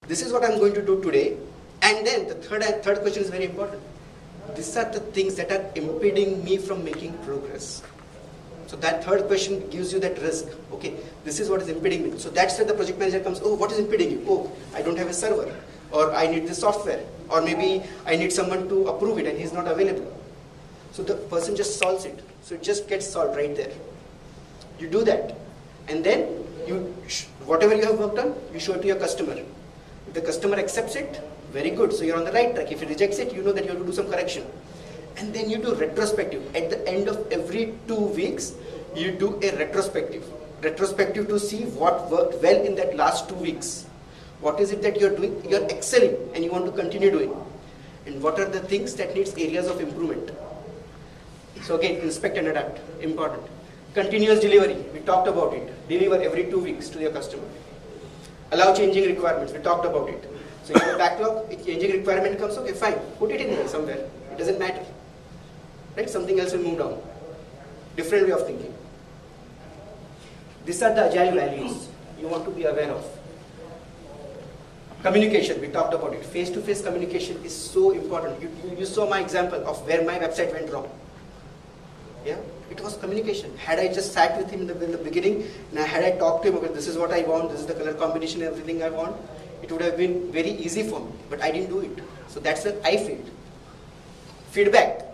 This is what I'm going to do today. And then the third question is very important. These are the things that are impeding me from making progress. So that third question gives you that risk. Okay, this is what is impeding me. So that's where the project manager comes, oh, what is impeding you? Oh, I don't have a server. Or I need this software. Or maybe I need someone to approve it and he's not available. So the person just solves it. So it just gets solved right there. You do that. And then whatever you have worked on, you show it to your customer. If the customer accepts it, very good. So you're on the right track. If he rejects it, you know that you have to do some correction. And then you do retrospective. At the end of every 2 weeks, you do a retrospective. Retrospective to see what worked well in that last 2 weeks. What is it that you're doing? You're excelling and you want to continue doing. And what are the things that needs areas of improvement? So again, inspect and adapt. Important. Continuous delivery. We talked about it. Deliver every 2 weeks to your customer. Allow changing requirements. We talked about it. So in the backlog, if changing requirement comes, okay, fine. Put it in there somewhere. It doesn't matter. Right? Something else will move down. Different way of thinking. These are the agile values you want to be aware of. Communication, we talked about it. Face-to-face communication is so important. You saw my example of where my website went wrong. Yeah, it was communication. Had I just sat with him in the beginning, and had I talked to him, okay, this is what I want, this is the color combination, everything I want, it would have been very easy for me. But I didn't do it. So that's where I failed. Feedback.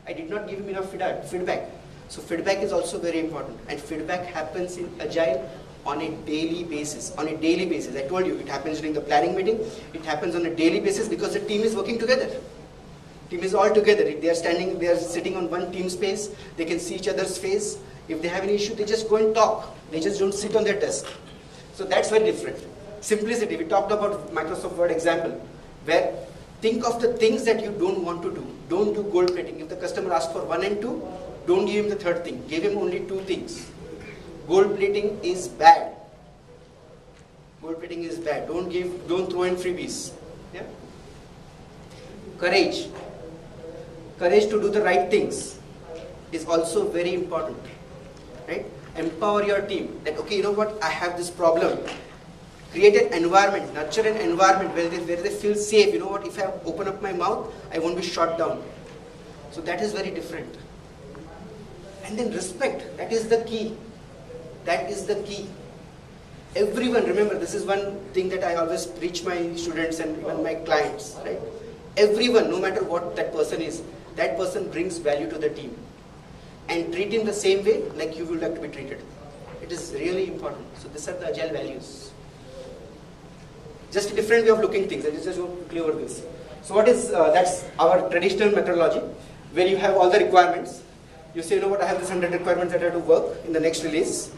I did not give him enough feedback. So feedback is also very important. And feedback happens in Agile on a daily basis. On a daily basis. I told you, it happens during the planning meeting. It happens on a daily basis because the team is working together. Team is all together. If they are sitting on one team space, they can see each other's face. If they have any issue, they just go and talk. They just don't sit on their desk. So that's very different. Simplicity. We talked about Microsoft Word example, where think of the things that you don't want to do. Don't do gold plating. If the customer asks for 1 and 2, don't give him the third thing. Give him only 2 things. Gold plating is bad. Gold plating is bad. Don't throw in freebies. Yeah? Courage. Courage to do the right things is also very important. Right? Empower your team. That, okay, you know what? I have this problem. Create an environment, nurture an environment where they feel safe. You know what? If I open up my mouth, I won't be shot down. So that is very different. And then respect. That is the key. That is the key. Everyone, remember, this is one thing that I always teach my students and even my clients. Right? Everyone, no matter what that person is, that person brings value to the team. And treat him the same way like you would like to be treated. It is really important. So these are the agile values. Just a different way of looking things. I just want to clear this. So what is, that's our traditional methodology, where you have all the requirements. You say, you know what, I have this 100 requirements that I have to work in the next release.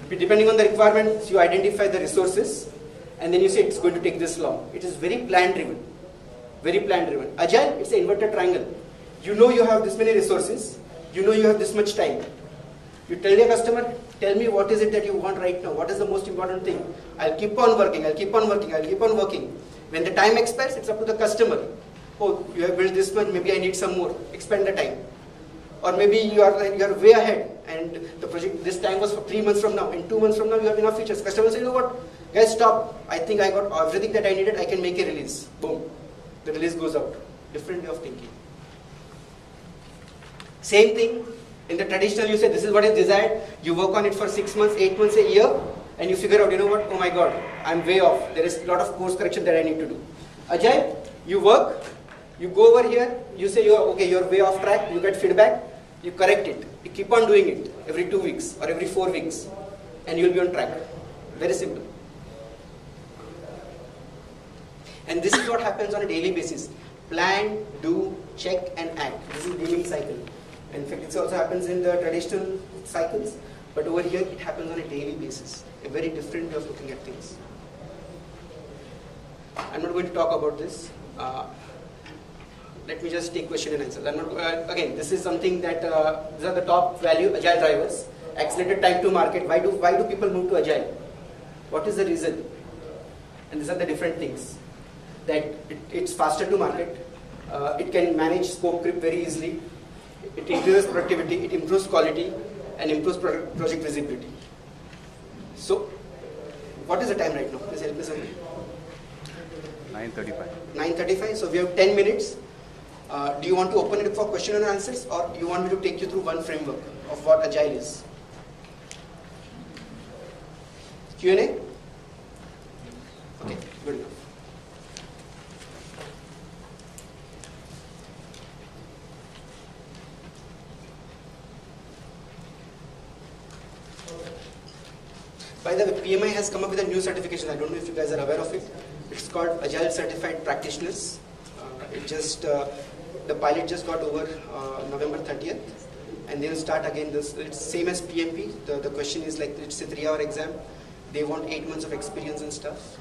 Depending on the requirements, you identify the resources, and then you say it's going to take this long. It is very plan-driven. Very plan-driven. Agile, it's an inverted triangle. You know you have this many resources. You know you have this much time. You tell your customer, tell me what is it that you want right now. What is the most important thing? I'll keep on working, I'll keep on working, I'll keep on working. When the time expires, it's up to the customer. Oh, you have built this much, maybe I need some more. Expand the time. Or maybe you are way ahead and the project, this time was for 3 months from now. In 2 months from now, you have enough features. Customer says, you know what, guys, stop. I think I got everything that I needed, I can make a release. Boom. The release goes out. Different way of thinking. Same thing. In the traditional, you say this is what is desired. You work on it for 6 months, 8 months, a year, and you figure out, you know what, oh my God, I'm way off. There is a lot of course correction that I need to do. Agile, you work, you go over here, you say you're way off track, you get feedback, you correct it. You keep on doing it every 2 weeks or every 4 weeks, and you'll be on track. Very simple. And this is what happens on a daily basis. Plan, do, check, and act. This is the daily cycle. In fact, it also happens in the traditional cycles, but over here it happens on a daily basis. A very different way of looking at things. I'm not going to talk about this. Let me just take question and answer. Again, this is something that these are the top value agile drivers. Accelerated time to market. Why do people move to agile? What is the reason? And these are the different things. That it's faster to market. It can manage scope creep very easily. It increases productivity, it improves quality, and improves project visibility. So, what is the time right now? Please help me somebody. 9:35. 9:35. So we have 10 minutes. Do you want to open it for question and answers, or you want me to take you through one framework of what Agile is? Q&A? Okay, good enough. By the way, PMI has come up with a new certification. I don't know if you guys are aware of it. It's called Agile Certified Practitioners. The pilot just got over November 30th, and they will start again. It's same as PMP. The question is like, it's a 3-hour exam. They want 8 months of experience and stuff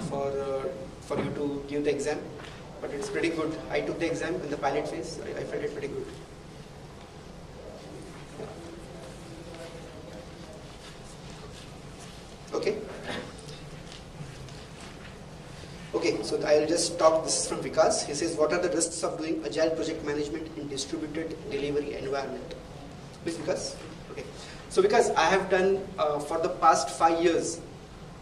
for you to give the exam. But it's pretty good. I took the exam in the pilot phase. I felt it pretty good. Okay. Okay, so I'll just talk. This is from Vikas. He says, what are the risks of doing agile project management in distributed delivery environment? Please, Vikas. Okay. So because I have done for the past 5 years,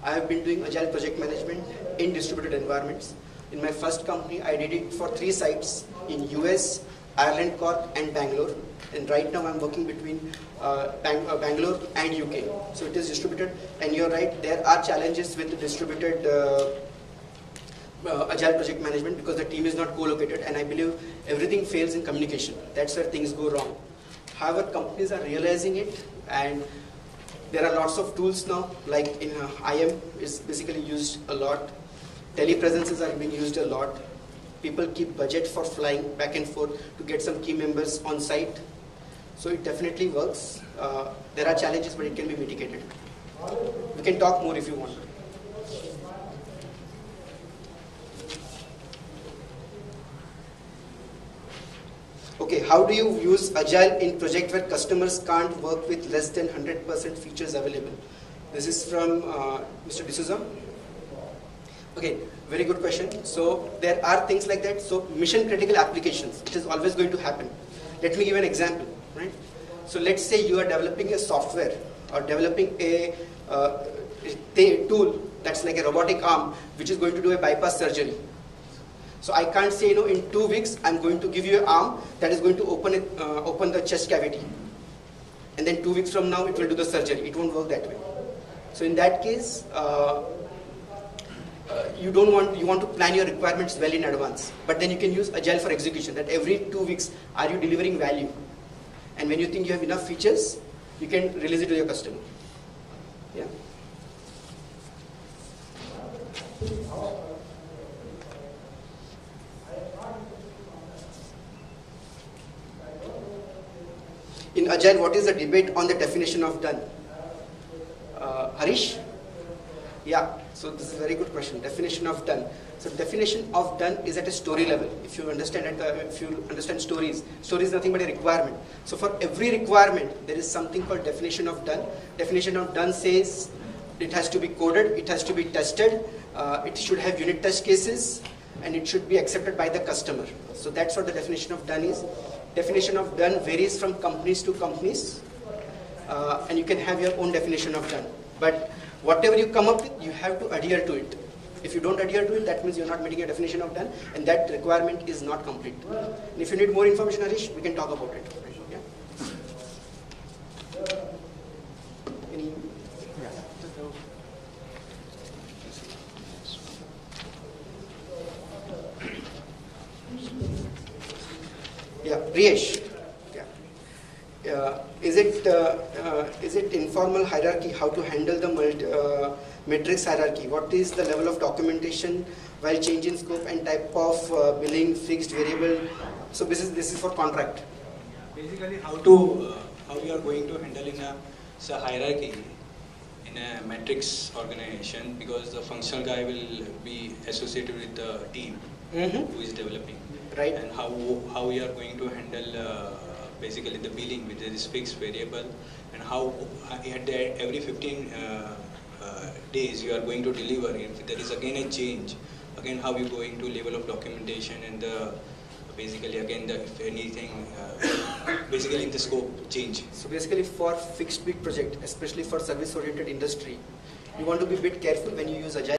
I have been doing agile project management in distributed environments. In my first company, I did it for 3 sites in US, Ireland, Cork, and Bangalore. And right now, I'm working between Bangalore and UK. So it is distributed. And you're right, there are challenges with the distributed agile project management because the team is not co-located, and I believe everything fails in communication. That's where things go wrong. However, companies are realizing it, and there are lots of tools now, like in IM is basically used a lot. Telepresences are being used a lot. People keep budget for flying back and forth to get some key members on site. So it definitely works. There are challenges, but it can be mitigated. We can talk more if you want. Okay, how do you use Agile in project where customers can't work with less than 100% features available? This is from Mr. D'Souza. Okay, very good question. So there are things like that. So mission critical applications, it is always going to happen. Let me give an example. Right? So let's say you are developing a software or developing a tool that's like a robotic arm which is going to do a bypass surgery. So I can't say, in 2 weeks I'm going to give you an arm that is going to open the chest cavity, and then 2 weeks from now it will do the surgery. It won't work that way. So in that case, you want to plan your requirements well in advance. But then you can use Agile for execution. That every 2 weeks, are you delivering value? And when you think you have enough features, you can release it to your customer. Yeah. In Agile, what is the debate on the definition of done? Harish? Yeah, so this is a very good question. Definition of done. So definition of done is at a story level. If you understand stories is nothing but a requirement. So for every requirement, there is something called definition of done. Definition of done says it has to be coded, it has to be tested, it should have unit test cases, and it should be accepted by the customer. So that's what the definition of done is. Definition of done varies from companies to companies, and you can have your own definition of done. But whatever you come up with, you have to adhere to it. If you don't adhere to it, that means you're not meeting a definition of done, and that requirement is not complete. And if you need more information, Harish, we can talk about it. Yeah? Any? Yeah, Riyesh. Is it informal hierarchy? How to handle the matrix hierarchy? What is the level of documentation while changing scope and type of billing, fixed, variable? So this is for contract. Basically, how you are going to handle in a hierarchy in a matrix organization, because the functional guy will be associated with the team who is developing. Right. And how you are going to handle basically the billing with this fixed variable, and how at every 15 days you are going to deliver. If there is again a change, again how you going to level of documentation and basically again if anything basically in the scope change. So basically for fixed big project, especially for service oriented industry, you want to be a bit careful when you use Agile.